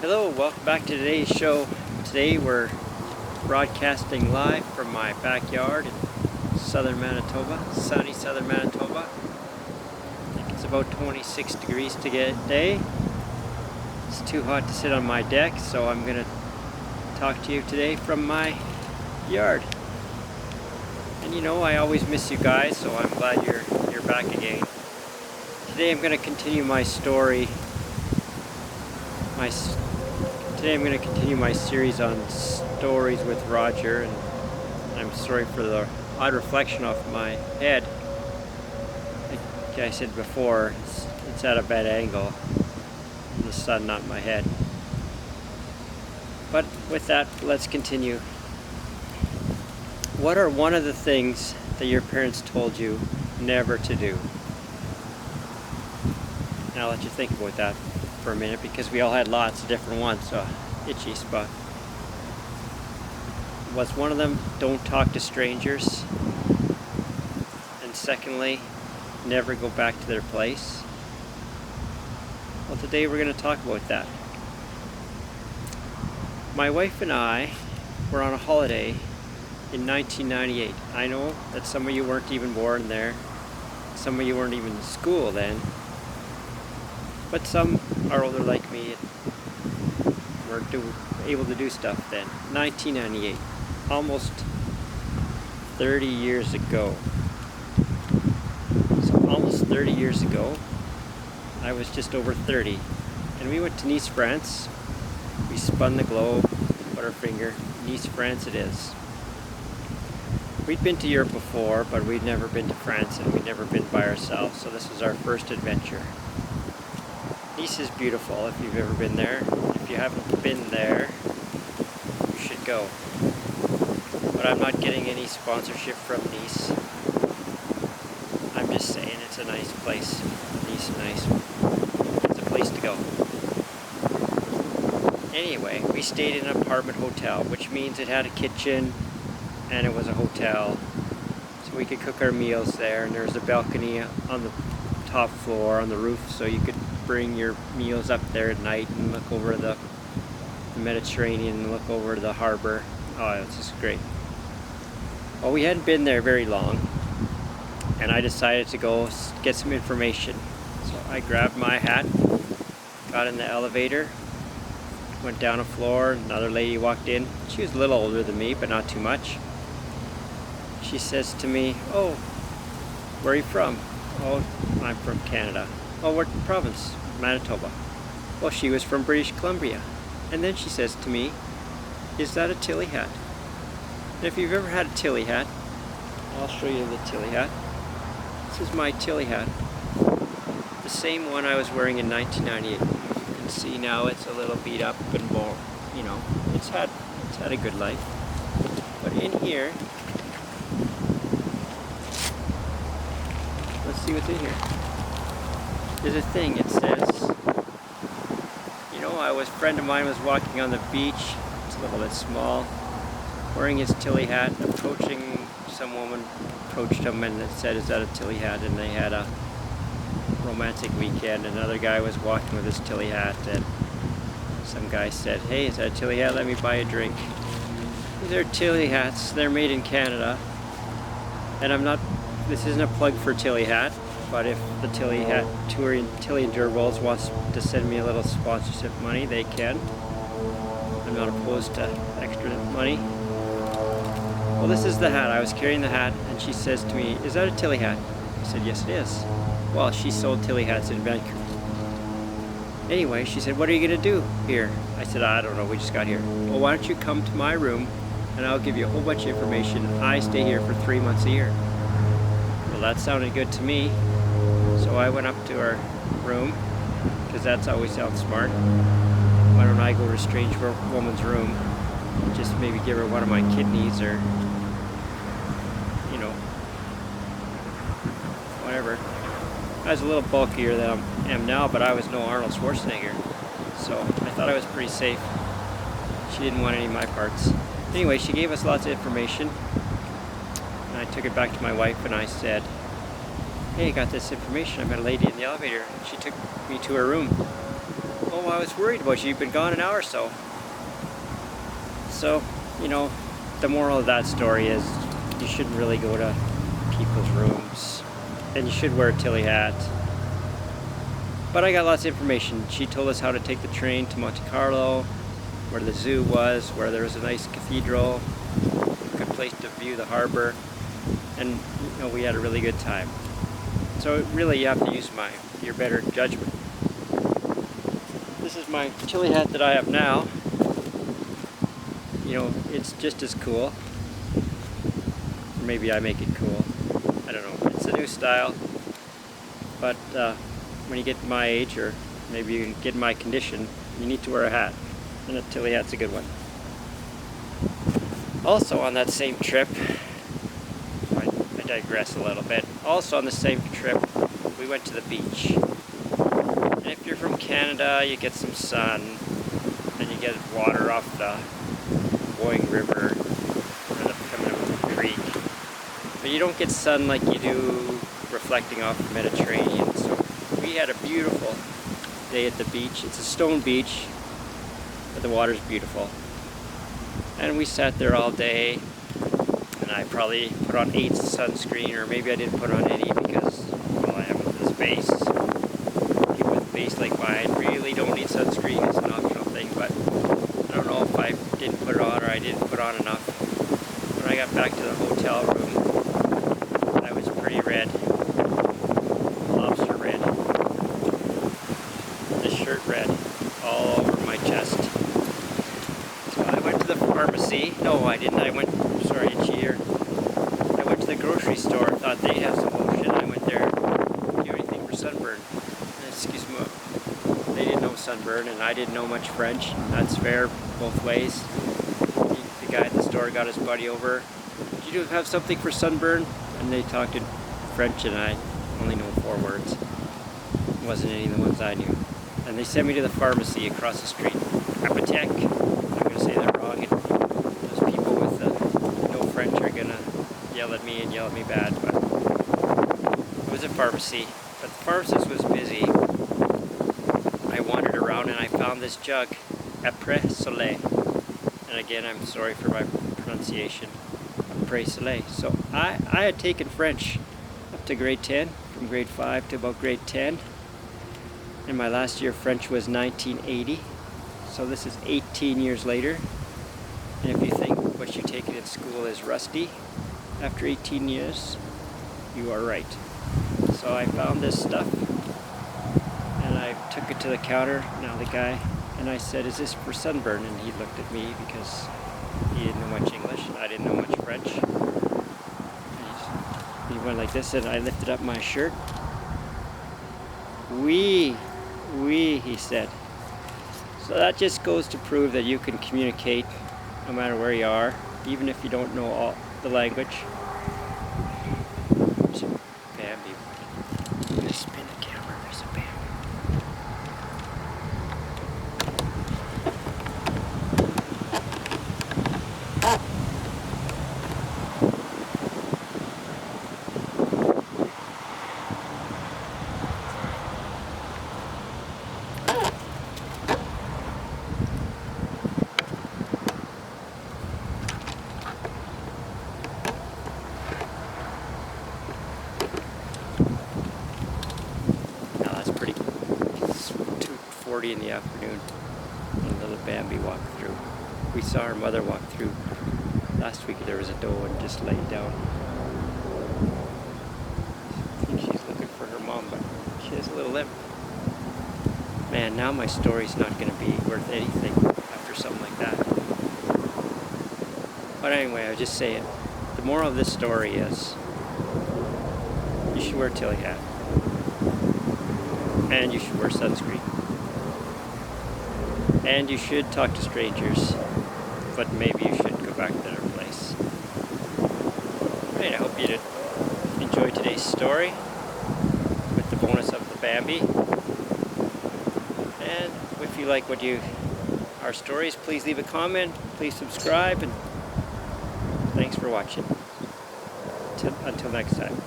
Hello, welcome back to today's show. Today we're broadcasting live from my backyard in southern Manitoba, sunny southern Manitoba. I think it's about 26 degrees today. It's too hot to sit on my deck, so I'm going to talk to you today from my yard. And you know, I always miss you guys, so I'm glad you're back again. Today I'm going to continue my story. Today I'm going to continue my series on stories with Roger, and I'm sorry for the odd reflection off my head. Like I said before, it's at a bad angle. The sun, not my head. But with that, let's continue. What are one of the things that your parents told you never to do? And I'll let you think about that for a minute, because we all had lots of different ones, so itchy spot. Was one of them, don't talk to strangers? And secondly, never go back to their place? Well, today we're going to talk about that. My wife and I were on a holiday in 1998. I know that some of you weren't even born there. Some of you weren't even in school then. But some are older like me and were able to do stuff then. 1998, almost 30 years ago. So almost 30 years ago, I was just over 30. And we went to Nice, France. We spun the globe, put our finger, Nice, France it is. We'd been to Europe before, but we'd never been to France, and we'd never been by ourselves, so this was our first adventure. Nice is beautiful if you've ever been there. If you haven't been there, you should go. But I'm not getting any sponsorship from Nice. I'm just saying it's a nice place. Nice is nice. It's a place to go. Anyway, we stayed in an apartment hotel, which means it had a kitchen and it was a hotel. So we could cook our meals there, and there was a balcony on the top floor on the roof, so you could bring your meals up there at night and look over the Mediterranean and look over the harbor. Oh, it's just great. Well, we hadn't been there very long, and I decided to go get some information. So I grabbed my hat, got in the elevator, went down a floor, another lady walked in. She was a little older than me, but not too much. She says to me, "Oh, where are you from?" "Oh, I'm from Canada." "Oh, what province?" "Manitoba." Well, she was from British Columbia. And then she says to me, "Is that a Tilley hat?" And if you've ever had a Tilley hat, I'll show you the Tilley hat. This is my Tilley hat. The same one I was wearing in 1998. You can see now it's a little beat up and more, you know, it's had a good life. But in here, let's see what's in here. There's a thing, it says, you know, a friend of mine was walking on the beach, it's a little bit small, wearing his Tilley hat, some woman approached him and it said, "Is that a Tilley hat?" And they had a romantic weekend. Another guy was walking with his Tilley hat, and some guy said, "Hey, is that a Tilley hat? Let me buy a drink." These are Tilley hats, they're made in Canada, and this isn't a plug for Tilley Hat, but if the Tilley Hat Tour and Tilley Durables wants to send me a little sponsorship money, they can. I'm not opposed to extra money. Well, this is the hat. I was carrying the hat, and she says to me, "Is that a Tilley hat?" I said, "Yes, it is." Well, she sold Tilley hats in Vancouver. Anyway, she said, "What are you going to do here?" I said, "I don't know, we just got here." "Well, why don't you come to my room, and I'll give you a whole bunch of information. I stay here for 3 months a year." Well, that sounded good to me. So I went up to her room, because that's always sounds smart. Why don't I go to a strange woman's room, just maybe give her one of my kidneys, or, you know, whatever. I was a little bulkier than I am now, but I was no Arnold Schwarzenegger, so I thought I was pretty safe. She didn't want any of my parts. Anyway, she gave us lots of information, and I took it back to my wife and I said, "Hey, I got this information. I met a lady in the elevator." She took me to her room. "Oh, oh, I was worried about you. You've been gone an hour or so. So, you know, the moral of that story is you shouldn't really go to people's rooms. And you should wear a Tilley hat. But I got lots of information. She told us how to take the train to Monte Carlo, where the zoo was, where there was a nice cathedral, a good place to view the harbor, and you know, we had a really good time. So really you have to use your better judgment. This is my Tilley hat that I have now. You know, it's just as cool. Or maybe I make it cool. I don't know. It's a new style. But when you get my age, or maybe you get my condition, you need to wear a hat. And a Tilley hat's a good one. Also on that same trip, I digress a little bit. Also on the same trip, we went to the beach. And if you're from Canada, you get some sun, and you get water off the Boyne River, or coming up the creek. But you don't get sun like you do reflecting off the Mediterranean. So we had a beautiful day at the beach. It's a stone beach, but the water's beautiful. And we sat there all day, and I probably put on 8 sunscreen, or maybe I didn't put on any because, well, I have this base. People with a base like mine really don't need sunscreen. It's an optional thing, but I don't know if I didn't put it on or I didn't put on enough. When I got back to the hotel room, I was pretty red. Lobster red. The shirt red. All over my chest. So I went to the pharmacy. No, I didn't. I went, sorry, itchy ear. I went to the grocery store. Thought they'd have some lotion. I went there. Do anything for sunburn? Excuse me. They didn't know Sunburn, and I didn't know much French. That's fair both ways. The guy at the store got his buddy over. Did you have something for Sunburn? And they talked in French, and I only know 4 words. It wasn't any of the ones I knew. And they sent me to the pharmacy across the street. Apotheke. I'm going to say that wrong. And those people with no French are going to yell at me and yell at me bad. But it was a pharmacy. But the pharmacist was busy. I wandered around and I found this jug, Après Soleil. And again, I'm sorry for my pronunciation. Après Soleil. So I had taken French up to grade 10, from grade 5 to about grade 10. And my last year of French was 1980. So this is 18 years later. And if you think what you're taking in school is rusty after 18 years, you are right. So I found this stuff and I took it to the counter, now the guy, and I said, is this for Sunburn? And he looked at me because he didn't know much English and I didn't know much French. He went like this, and I lifted up my shirt. Oui, he said. So that just goes to prove that you can communicate no matter where you are, even if you don't know all the language. There's a Bambi. I'm going to spin the camera. There's a Bambi. It's 2:40 in the afternoon, and little Bambi walked through. We saw her mother walk through. Last week there was a doe and just laid down. I think she's looking for her mom, but she has a little limp. Man, now my story's not going to be worth anything after something like that. But anyway, I'll just say it. The moral of this story is you should wear a Tilley hat. And you should wear sunscreen. And you should talk to strangers, but maybe you should go back to their place. Alright, I hope you did enjoy today's story with the bonus of the Bambi. And if you like our stories, please leave a comment, please subscribe, and thanks for watching. Until next time.